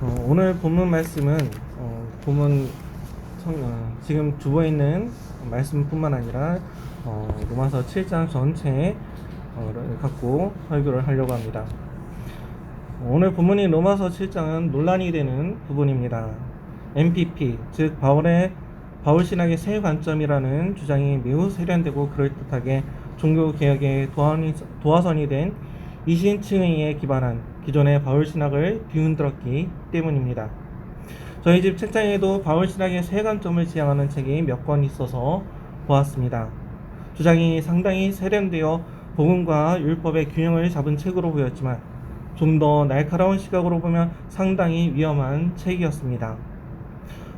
오늘 본문 말씀은 지금 주보에 있는 말씀뿐만 아니라 로마서 7장 전체를 갖고 설교를 하려고 합니다. 오늘 본문인 로마서 7장은 논란이 되는 부분입니다. MPP, 즉 바울 신학의 새 관점이라는 주장이 매우 세련되고 그럴듯하게 종교개혁의 도화선이 된 이신층의에 기반한 기존의 바울 신학을 뒤흔들었기 때문입니다. 저희 집 책장에도 바울 신학의 새 관점을 지향하는 책이 몇 권 있어서 보았습니다. 주장이 상당히 세련되어 복음과 율법의 균형을 잡은 책으로 보였지만 좀 더 날카로운 시각으로 보면 상당히 위험한 책이었습니다.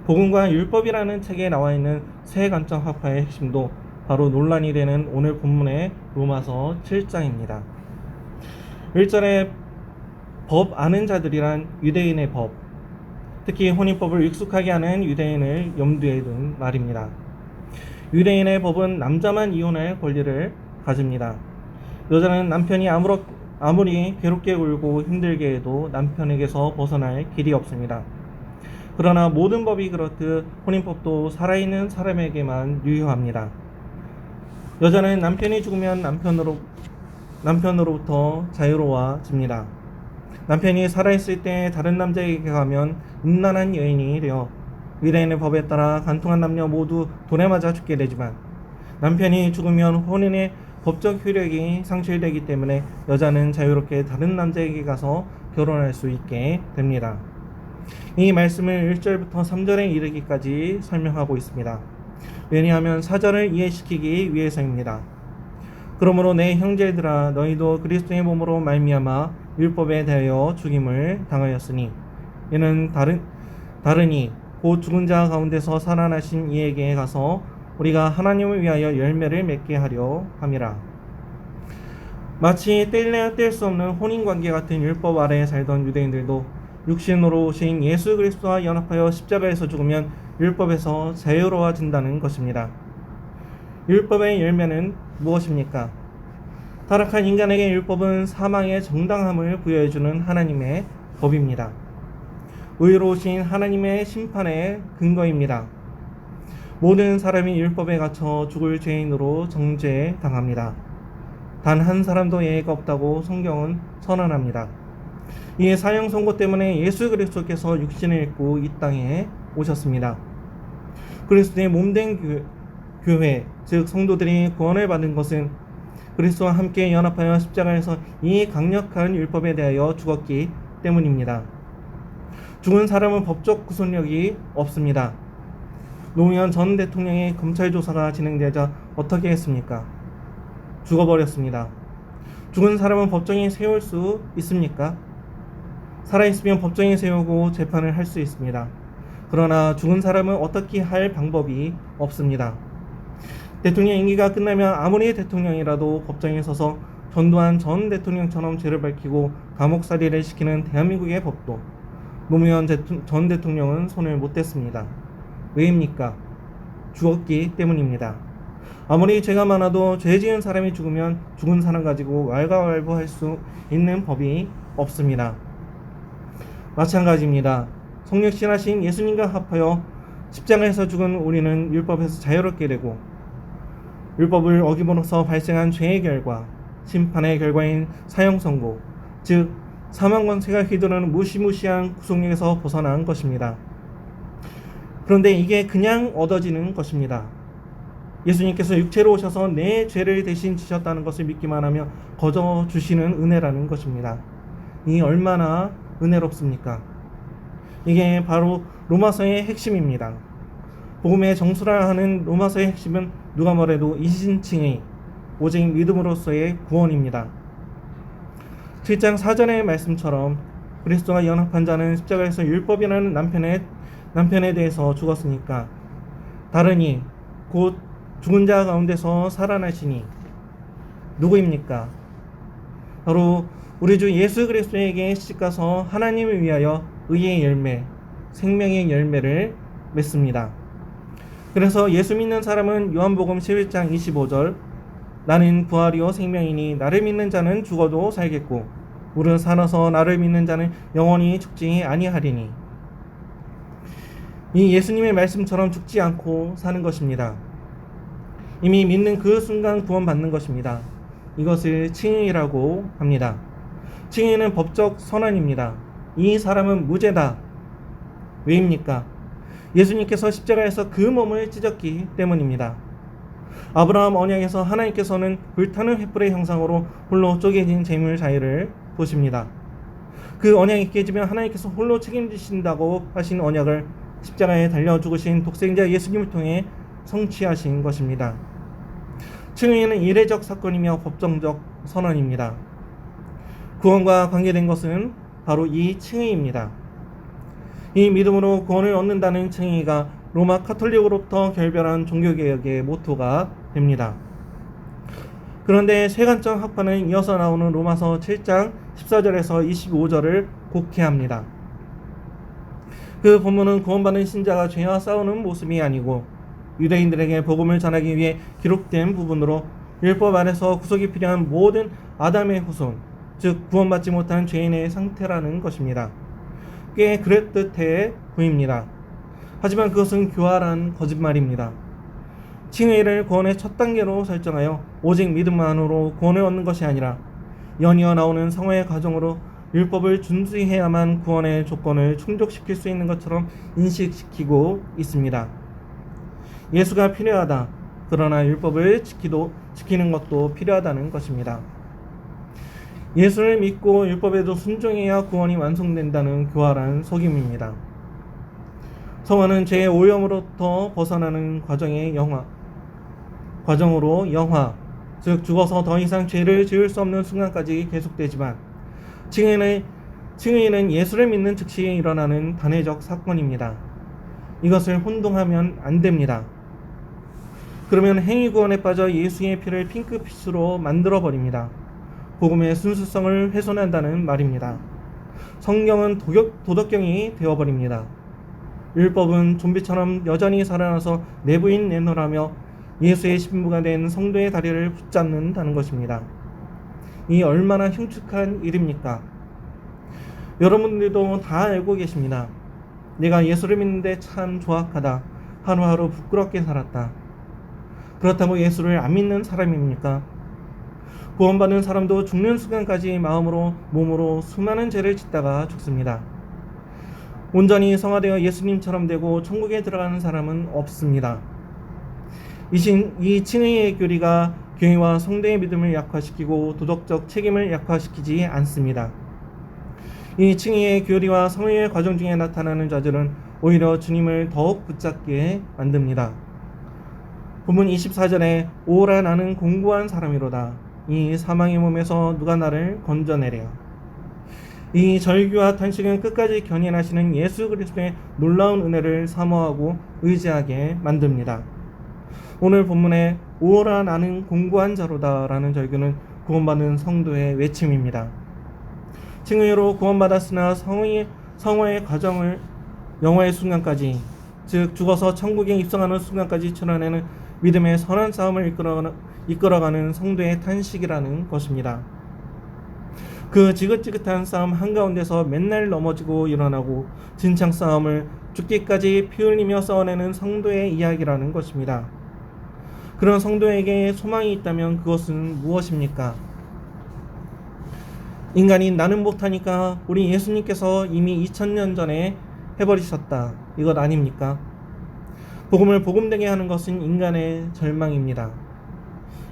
복음과 율법이라는 책에 나와 있는 새 관점 학파의 핵심도 바로 논란이 되는 오늘 본문의 로마서 7장입니다. 1절에 법 아는 자들이란 유대인의 법, 특히 혼인법을 익숙하게 하는 유대인을 염두에 둔 말입니다. 유대인의 법은 남자만 이혼할 권리를 가집니다. 여자는 남편이 아무리 괴롭게 굴고 힘들게 해도 남편에게서 벗어날 길이 없습니다. 그러나 모든 법이 그렇듯 혼인법도 살아있는 사람에게만 유효합니다. 여자는 남편이 죽으면 남편으로부터 자유로워집니다. 남편이 살아있을 때 다른 남자에게 가면 음란한 여인이 되어 유대인의 법에 따라 간통한 남녀 모두 돌에 맞아 죽게 되지만 남편이 죽으면 혼인의 법적 효력이 상실되기 때문에 여자는 자유롭게 다른 남자에게 가서 결혼할 수 있게 됩니다. 이 말씀을 1절부터 3절에 이르기까지 설명하고 있습니다. 왜냐하면 4절을 이해시키기 위해서입니다. 그러므로 내 형제들아 너희도 그리스도의 몸으로 말미암아 율법에 대하여 죽임을 당하였으니 이는 다르니 곧 죽은 자 가운데서 살아나신 이에게 가서 우리가 하나님을 위하여 열매를 맺게 하려 함이라. 마치 뗄래야 뗄 수 없는 혼인관계 같은 율법 아래에 살던 유대인들도 육신으로 오신 예수 그리스도와 연합하여 십자가에서 죽으면 율법에서 자유로워진다는 것입니다. 율법의 열매는 무엇입니까? 타락한 인간에게 율법은 사망의 정당함을 부여해주는 하나님의 법입니다. 의로우신 하나님의 심판의 근거입니다. 모든 사람이 율법에 갇혀 죽을 죄인으로 정죄당합니다. 단 한 사람도 예외가 없다고 성경은 선언합니다. 이에 사형 선고 때문에 예수 그리스도께서 육신을 입고 이 땅에 오셨습니다. 그리스도의 몸된 교회, 즉 성도들이 구원을 받은 것은 그리스도와 함께 연합하여 십자가에서 이 강력한 율법에 대하여 죽었기 때문입니다. 죽은 사람은 법적 구속력이 없습니다. 노무현 전 대통령의 검찰 조사가 진행되자 어떻게 했습니까? 죽어버렸습니다. 죽은 사람은 법정에 세울 수 있습니까? 살아있으면 법정에 세우고 재판을 할 수 있습니다. 그러나 죽은 사람은 어떻게 할 방법이 없습니다. 대통령 임기가 끝나면 아무리 대통령이라도 법정에 서서 전두환 전 대통령처럼 죄를 밝히고 감옥살이를 시키는 대한민국의 법도 노무현 전 대통령은 손을 못 댔습니다. 왜입니까? 죽었기 때문입니다. 아무리 죄가 많아도 죄 지은 사람이 죽으면 죽은 사람 가지고 왈가왈부할 수 있는 법이 없습니다. 마찬가지입니다. 성육신하신 예수님과 합하여 십자가에서 죽은 우리는 율법에서 자유롭게 되고 율법을 어김으로써 발생한 죄의 결과, 심판의 결과인 사형 선고, 즉 사망 권세가 휘두르는 무시무시한 구속력에서 벗어난 것입니다. 그런데 이게 그냥 얻어지는 것입니다. 예수님께서 육체로 오셔서 내 죄를 대신 지셨다는 것을 믿기만 하며 거저 주시는 은혜라는 것입니다. 이 얼마나 은혜롭습니까? 이게 바로 로마서의 핵심입니다. 복음의 정수라 하는 로마서의 핵심은 누가 뭐래도 이신칭의 오직 믿음으로서의 구원입니다. 7장 4절의 말씀처럼 그리스도와 연합한 자는 십자가에서 율법이라는 남편에 대해서 죽었으니까 다르니 곧 죽은 자 가운데서 살아나시니 누구입니까? 바로 우리 주 예수 그리스도에게 시집가서 하나님을 위하여 의의 열매, 생명의 열매를 맺습니다. 그래서 예수 믿는 사람은 요한복음 11장 25절 나는 부활이요 생명이니 나를 믿는 자는 죽어도 살겠고 우리는 살아서 나를 믿는 자는 영원히 죽지 아니하리니. 이 예수님의 말씀처럼 죽지 않고 사는 것입니다. 이미 믿는 그 순간 구원받는 것입니다. 이것을 칭의라고 합니다. 칭의는 법적 선언입니다. 이 사람은 무죄다. 왜입니까? 예수님께서 십자가에서 그 몸을 찢었기 때문입니다. 아브라함 언약에서 하나님께서는 불타는 횃불의 형상으로 홀로 쪼개진 재물 자유를 보십니다. 그 언약이 깨지면 하나님께서 홀로 책임지신다고 하신 언약을 십자가에 달려 죽으신 독생자 예수님을 통해 성취하신 것입니다. 칭의는 이례적 사건이며 법정적 선언입니다. 구원과 관계된 것은 바로 이 칭의입니다. 이 믿음으로 구원을 얻는다는 칭의가 로마 카톨릭으로부터 결별한 종교개혁의 모토가 됩니다. 그런데 세관점 학파는 이어서 나오는 로마서 7장 14절에서 25절을 곡해합니다. 그 본문은 구원받은 신자가 죄와 싸우는 모습이 아니고 유대인들에게 복음을 전하기 위해 기록된 부분으로 율법 안에서 구속이 필요한 모든 아담의 후손, 즉 구원받지 못한 죄인의 상태라는 것입니다. 꽤 그럴듯해 보입니다. 하지만 그것은 교활한 거짓말입니다. 칭의를 구원의 첫 단계로 설정하여 오직 믿음만으로 구원을 얻는 것이 아니라 연이어 나오는 성화의 과정으로 율법을 준수해야만 구원의 조건을 충족시킬 수 있는 것처럼 인식시키고 있습니다. 예수가 필요하다. 그러나 율법을 지키는 것도 필요하다는 것입니다. 예수를 믿고 율법에도 순종해야 구원이 완성된다는 교활한 속임입니다. 성화는 죄의 오염으로부터 벗어나는 과정으로 영화, 즉 죽어서 더 이상 죄를 지을 수 없는 순간까지 계속되지만 칭의는 예수를 믿는 즉시 일어나는 단회적 사건입니다. 이것을 혼동하면 안 됩니다. 그러면 행위구원에 빠져 예수의 피를 핑크빛으로 만들어버립니다. 복음의 순수성을 훼손한다는 말입니다. 성경은 도덕경이 되어버립니다. 율법은 좀비처럼 여전히 살아나서 내부인 내노라며 예수의 신부가 된 성도의 다리를 붙잡는다는 것입니다. 이 얼마나 흉측한 일입니까? 여러분들도 다 알고 계십니다. 내가 예수를 믿는데 참 조악하다. 하루하루 부끄럽게 살았다. 그렇다고 예수를 안 믿는 사람입니까? 구원받는 사람도 죽는 순간까지 마음으로 몸으로 수많은 죄를 짓다가 죽습니다. 온전히 성화되어 예수님처럼 되고 천국에 들어가는 사람은 없습니다. 이 칭의의 교리가 교회와 성도의 믿음을 약화시키고 도덕적 책임을 약화시키지 않습니다. 이 칭의의 교리와 성회의 과정 중에 나타나는 자들은 오히려 주님을 더욱 붙잡게 만듭니다. 본문 24절에 오라 나는 공고한 사람이로다. 이 사망의 몸에서 누가 나를 건져내랴. 이 절규와 탄식은 끝까지 견인하시는 예수 그리스도의 놀라운 은혜를 사모하고 의지하게 만듭니다. 오늘 본문에 오라 나는 공고한 자로다 라는 절규는 구원받는 성도의 외침입니다. 칭의로 구원받았으나 성화의 과정을 영화의 순간까지, 즉 죽어서 천국에 입성하는 순간까지 치러내는 믿음의 선한 싸움을 이끌어가는 성도의 탄식이라는 것입니다. 그 지긋지긋한 싸움 한가운데서 맨날 넘어지고 일어나고 진창 싸움을 죽기까지 피 흘리며 싸워내는 성도의 이야기라는 것입니다. 그런 성도에게 소망이 있다면 그것은 무엇입니까? 인간이 나는 못하니까 우리 예수님께서 이미 2000년 전에 해버리셨다. 이것 아닙니까? 복음을 복음되게 하는 것은 인간의 절망입니다.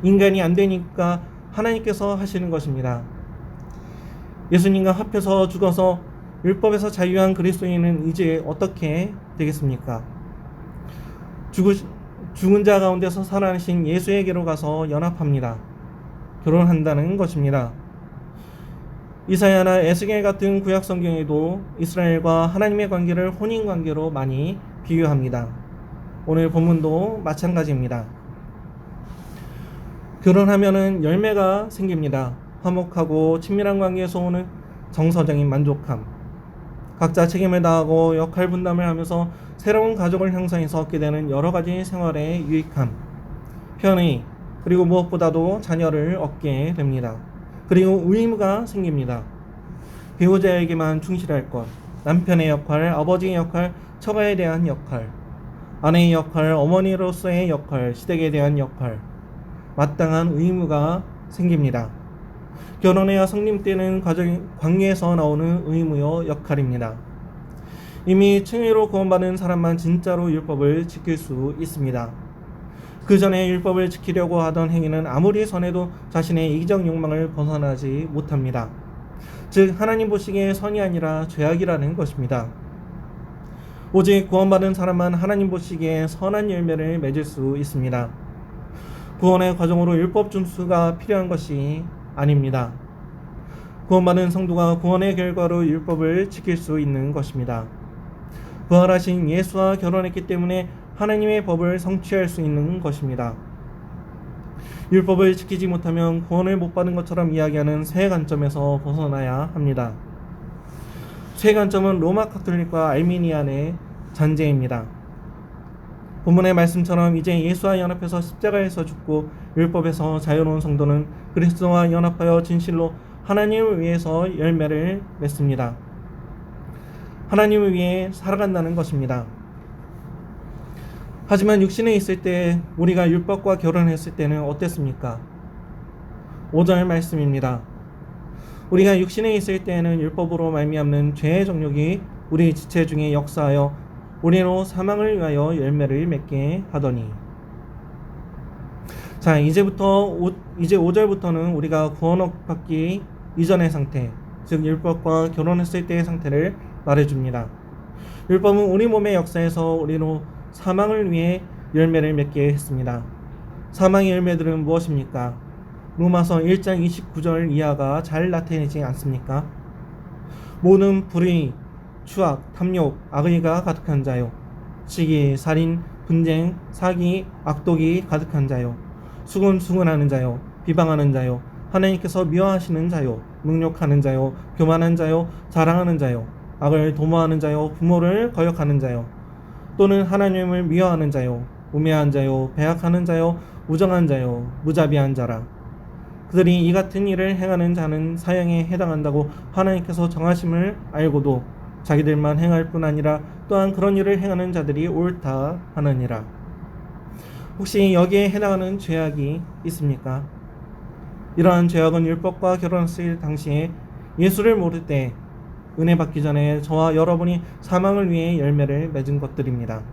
인간이 안 되니까 하나님께서 하시는 것입니다. 예수님과 합해서 죽어서 율법에서 자유한 그리스도인은 이제 어떻게 되겠습니까? 죽은 자 가운데서 살아나신 예수에게로 가서 연합합니다. 결혼한다는 것입니다. 이사야나 에스겔 같은 구약 성경에도 이스라엘과 하나님의 관계를 혼인 관계로 많이 비유합니다. 오늘 본문도 마찬가지입니다. 결혼하면은 열매가 생깁니다. 화목하고 친밀한 관계에서 오는 정서적인 만족함, 각자 책임을 다하고 역할 분담을 하면서 새로운 가족을 형성해서 얻게 되는 여러 가지 생활의 유익함, 편의, 그리고 무엇보다도 자녀를 얻게 됩니다. 그리고 의무가 생깁니다. 배우자에게만 충실할 것, 남편의 역할, 아버지의 역할, 처가에 대한 역할, 아내의 역할, 어머니로서의 역할, 시댁에 대한 역할, 마땅한 의무가 생깁니다. 결혼해야 성립되는 관계에서 나오는 의무요 역할입니다. 이미 칭의로 구원받은 사람만 진짜로 율법을 지킬 수 있습니다. 그 전에 율법을 지키려고 하던 행위는 아무리 선해도 자신의 이기적 욕망을 벗어나지 못합니다. 즉 하나님 보시기에 선이 아니라 죄악이라는 것입니다. 오직 구원받은 사람만 하나님 보시기에 선한 열매를 맺을 수 있습니다. 구원의 과정으로 율법 준수가 필요한 것이 아닙니다. 구원받은 성도가 구원의 결과로 율법을 지킬 수 있는 것입니다. 부활하신 예수와 결혼했기 때문에 하나님의 법을 성취할 수 있는 것입니다. 율법을 지키지 못하면 구원을 못 받은 것처럼 이야기하는 새 관점에서 벗어나야 합니다. 새 관점은 로마 카톨릭과 알미니안의 잔재입니다. 본문의 말씀처럼 이제 예수와 연합해서 십자가에서 죽고 율법에서 자유로운 성도는 그리스도와 연합하여 진실로 하나님을 위해서 열매를 맺습니다. 하나님을 위해 살아간다는 것입니다. 하지만 육신에 있을 때 우리가 율법과 결혼했을 때는 어땠습니까? 5절 말씀입니다. 우리가 육신에 있을 때에는 율법으로 말미암는 죄의 정욕이 우리 지체 중에 역사하여 우리로 사망을 위하여 열매를 맺게 하더니. 자, 이제 5절부터는 우리가 구원받기 이전의 상태, 즉 율법과 결혼했을 때의 상태를 말해줍니다. 율법은 우리 몸의 역사에서 우리로 사망을 위해 열매를 맺게 했습니다. 사망의 열매들은 무엇입니까? 로마서 1장 29절 이하가 잘 나타내지 않습니까? 모든 불의, 추악, 탐욕, 악의가 가득한 자요, 시기, 살인, 분쟁, 사기, 악독이 가득한 자요, 수군수군하는 자요, 비방하는 자요, 하나님께서 미워하시는 자요, 능욕하는 자요, 교만한 자요, 자랑하는 자요, 악을 도모하는 자요, 부모를 거역하는 자요, 또는 하나님을 미워하는 자요, 우매한 자요, 배악하는 자요, 우정한 자요, 무자비한 자라. 그들이 이 같은 일을 행하는 자는 사형에 해당한다고 하나님께서 정하심을 알고도 자기들만 행할 뿐 아니라 또한 그런 일을 행하는 자들이 옳다 하느니라. 혹시 여기에 해당하는 죄악이 있습니까? 이러한 죄악은 율법과 결혼했을 당시에 예수를 모를 때 은혜 받기 전에 저와 여러분이 사망을 위해 열매를 맺은 것들입니다.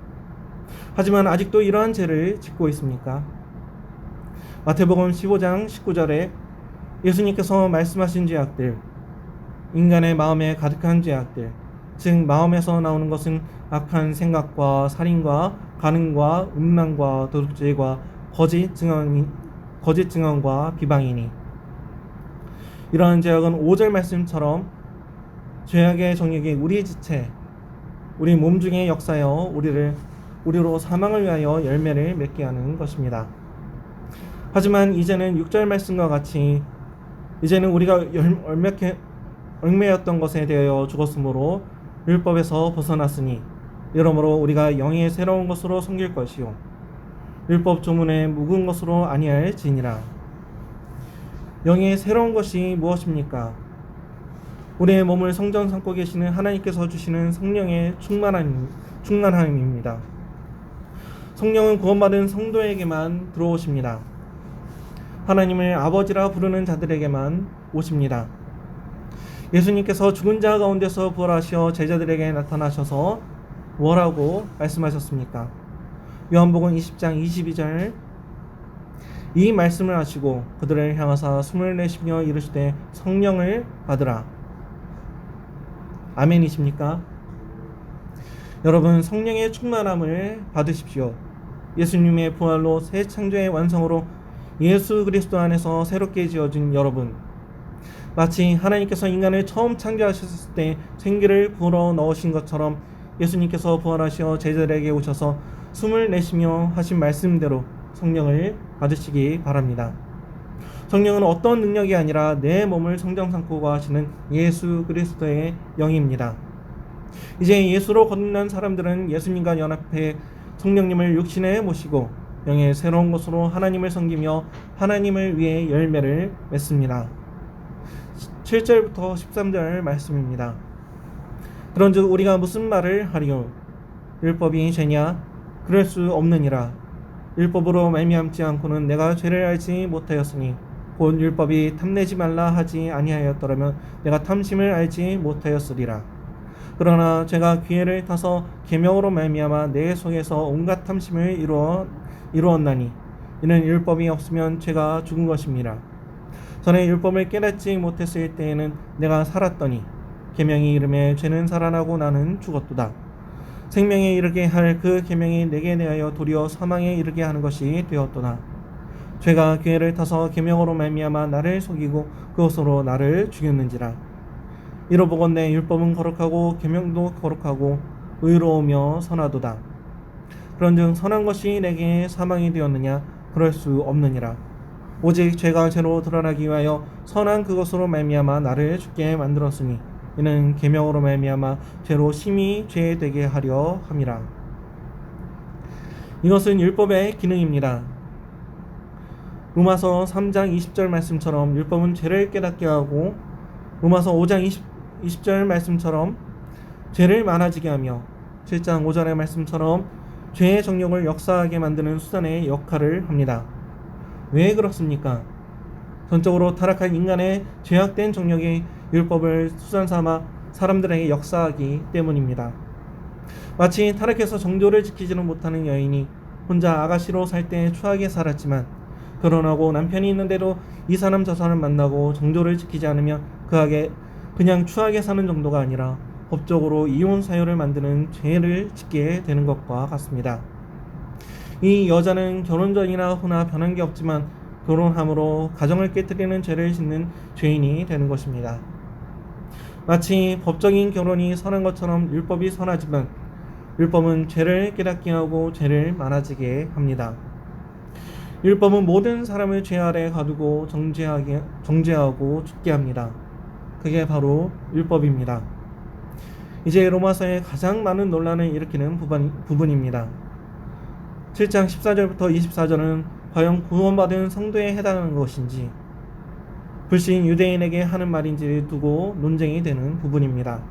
하지만 아직도 이러한 죄를 짓고 있습니까? 마태복음 15장 19절에 예수님께서 말씀하신 죄악들, 인간의 마음에 가득한 죄악들, 즉 마음에서 나오는 것은 악한 생각과 살인과 간음과 음란과 도둑질과 거짓 증언과 비방이니. 이러한 죄악은 5절 말씀처럼 죄악의 정욕이 우리 지체, 우리 몸 중에 역사여 우리로 사망을 위하여 열매를 맺게 하는 것입니다. 하지만 이제는 6절 말씀과 같이 이제는 우리가 얽매였던 것에 대하여 죽었으므로 율법에서 벗어났으니 이러므로 우리가 영의 새로운 것으로 섬길 것이요 율법 조문에 묵은 것으로 아니할지니라. 영의 새로운 것이 무엇입니까? 우리의 몸을 성전 삼고 계시는 하나님께서 주시는 성령의 충만함입니다. 성령은 구원받은 성도에게만 들어오십니다. 하나님을 아버지라 부르는 자들에게만 오십니다. 예수님께서 죽은 자 가운데서 부활하시어 제자들에게 나타나셔서 뭐라고 말씀하셨습니까? 요한복음 20장 22절 이 말씀을 하시고 그들을 향하사 숨을 내쉬며 이르시되 성령을 받으라. 아멘이십니까? 여러분, 성령의 충만함을 받으십시오. 예수님의 부활로 새 창조의 완성으로 예수 그리스도 안에서 새롭게 지어진 여러분, 마치 하나님께서 인간을 처음 창조하셨을 때 생기를 불어 넣으신 것처럼 예수님께서 부활하시어 제자들에게 오셔서 숨을 내쉬며 하신 말씀대로 성령을 받으시기 바랍니다. 성령은 어떤 능력이 아니라 내 몸을 성전 삼고 하시는 예수 그리스도의 영입니다. 이제 예수로 거듭난 사람들은 예수님과 연합해 성령님을 육신에 모시고 영의 새로운 것으로 하나님을 섬기며 하나님을 위해 열매를 맺습니다. 7절부터 13절 말씀입니다. 그런즉 우리가 무슨 말을 하리요? 율법이 죄냐? 그럴 수 없느니라. 율법으로 말미암지 않고는 내가 죄를 알지 못하였으니 곧 율법이 탐내지 말라 하지 아니하였더라면 내가 탐심을 알지 못하였으리라. 그러나 제가 기회를 타서 계명으로 말미암아 내 속에서 온갖 탐심을 이루었나니 이는 율법이 없으면 죄가 죽은 것입니다. 전에 율법을 깨닫지 못했을 때에는 내가 살았더니 계명이 이름에 죄는 살아나고 나는 죽었도다. 생명에 이르게 할 그 계명이 내게 대하여 도리어 사망에 이르게 하는 것이 되었도다. 죄가 기회를 타서 계명으로 말미암아 나를 속이고 그것으로 나를 죽였는지라. 이로보건대 율법은 거룩하고 계명도 거룩하고 의로우며 선하도다. 그런즉 선한 것이 내게 사망이 되었느냐? 그럴 수 없느니라. 오직 죄가 죄로 드러나기 위하여 선한 그것으로 말미암아 나를 죽게 만들었으니 이는 계명으로 말미암아 죄로 심히 죄되게 하려 함이라. 이것은 율법의 기능입니다. 로마서 3장 20절 말씀처럼 율법은 죄를 깨닫게 하고 로마서 5장 20절 말씀처럼 죄를 많아지게 하며 7장 5절의 말씀처럼 죄의 정욕을 역사하게 만드는 수단의 역할을 합니다. 왜 그렇습니까? 전적으로 타락한 인간의 죄악된 정욕이 율법을 수단 삼아 사람들에게 역사하기 때문입니다. 마치 타락해서 정도를 지키지는 못하는 여인이 혼자 아가씨로 살 때 추하게 살았지만 결혼하고 남편이 있는데도 이 사람 저 사람 만나고 정도를 지키지 않으면 그냥 추하게 사는 정도가 아니라 법적으로 이혼 사유를 만드는 죄를 짓게 되는 것과 같습니다. 이 여자는 결혼 전이나 후나 변한 게 없지만 결혼함으로 가정을 깨뜨리는 죄를 짓는 죄인이 되는 것입니다. 마치 법적인 결혼이 선한 것처럼 율법이 선하지만 율법은 죄를 깨닫게 하고 죄를 많아지게 합니다. 율법은 모든 사람을 죄 아래 가두고 정죄하고 죽게 합니다. 그게 바로 율법입니다. 이제 로마서의 가장 많은 논란을 일으키는 부분입니다. 7장 14절부터 24절은 과연 구원받은 성도에 해당하는 것인지 불신 유대인에게 하는 말인지를 두고 논쟁이 되는 부분입니다.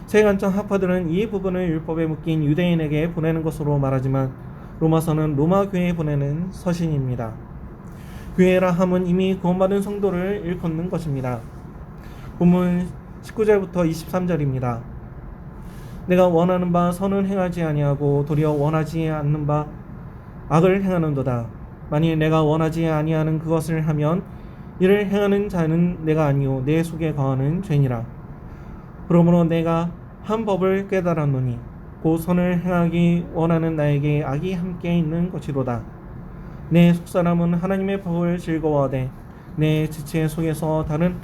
세관점 학파들은 이 부분을 율법에 묶인 유대인에게 보내는 것으로 말하지만 로마서는 로마 교회에 보내는 서신입니다. 교회라 함은 이미 구원받은 성도를 일컫는 것입니다. 본문 19절부터 23절입니다. 내가 원하는 바 선은 행하지 아니하고 도리어 원하지 않는 바 악을 행하는도다. 만일 내가 원하지 아니하는 그것을 하면 이를 행하는 자는 내가 아니요 내 속에 거하는 죄니라. 그러므로 내가 한 법을 깨달았노니 곧 선을 행하기 원하는 나에게 악이 함께 있는 것이로다. 내 속사람은 하나님의 법을 즐거워하되 내 지체 속에서 다른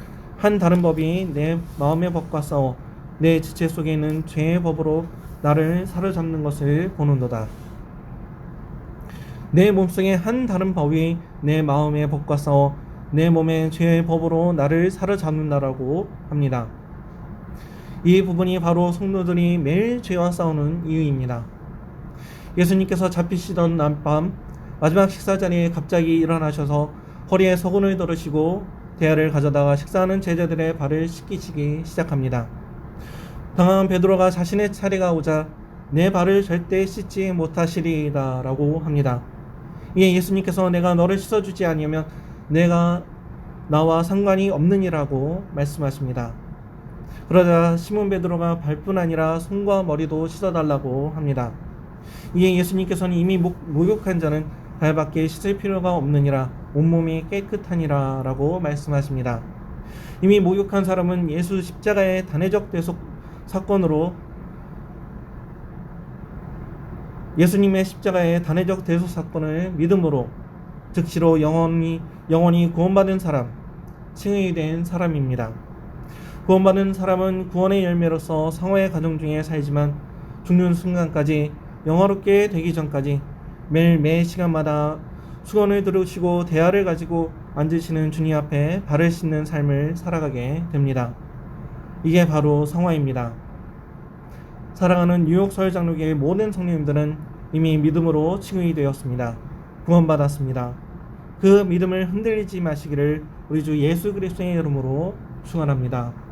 법이 내 마음의 법과 싸워 내 지체 속에 있는 죄의 법으로 나를 사로잡는 것을 보는도다. 내 몸속에 한 다른 법이 내 마음의 법과 싸워 내 몸의 죄의 법으로 나를 사로잡는다라고 합니다. 이 부분이 바로 성도들이 매일 죄와 싸우는 이유입니다. 예수님께서 잡히시던 밤 마지막 식사 자리에 갑자기 일어나셔서 허리에 서군을 들으시고 대야를 가져다가 식사하는 제자들의 발을 씻기시기 시작합니다. 당황한 베드로가 자신의 차례가 오자 내 발을 절대 씻지 못하시리이다 라고 합니다. 이에 예수님께서 내가 너를 씻어주지 아니하면 내가 나와 상관이 없느니라고 말씀하십니다. 그러자 시몬 베드로가 발뿐 아니라 손과 머리도 씻어달라고 합니다. 이에 예수님께서는 이미 목욕한 자는 발밖에 씻을 필요가 없느니라 온몸이 깨끗하니라 라고 말씀하십니다. 이미 목욕한 사람은 예수 십자가의 단회적 대속 사건으로 예수님의 십자가의 단회적 대속 사건을 믿음으로 즉시로 영원히 구원받은 사람, 칭의 된 사람입니다. 구원받은 사람은 구원의 열매로서 성화의 과정 중에 살지만 죽는 순간까지 영화롭게 되기 전까지 매일 매 시간마다 수건을 들으시고 대야를 가지고 앉으시는 주님 앞에 발을 씻는 삶을 살아가게 됩니다. 이게 바로 성화입니다. 사랑하는 뉴욕 서울장로교회 모든 성도님들은 이미 믿음으로 칭의 되었습니다. 구원받았습니다. 그 믿음을 흔들리지 마시기를 우리 주 예수 그리스도의 이름으로 축원합니다.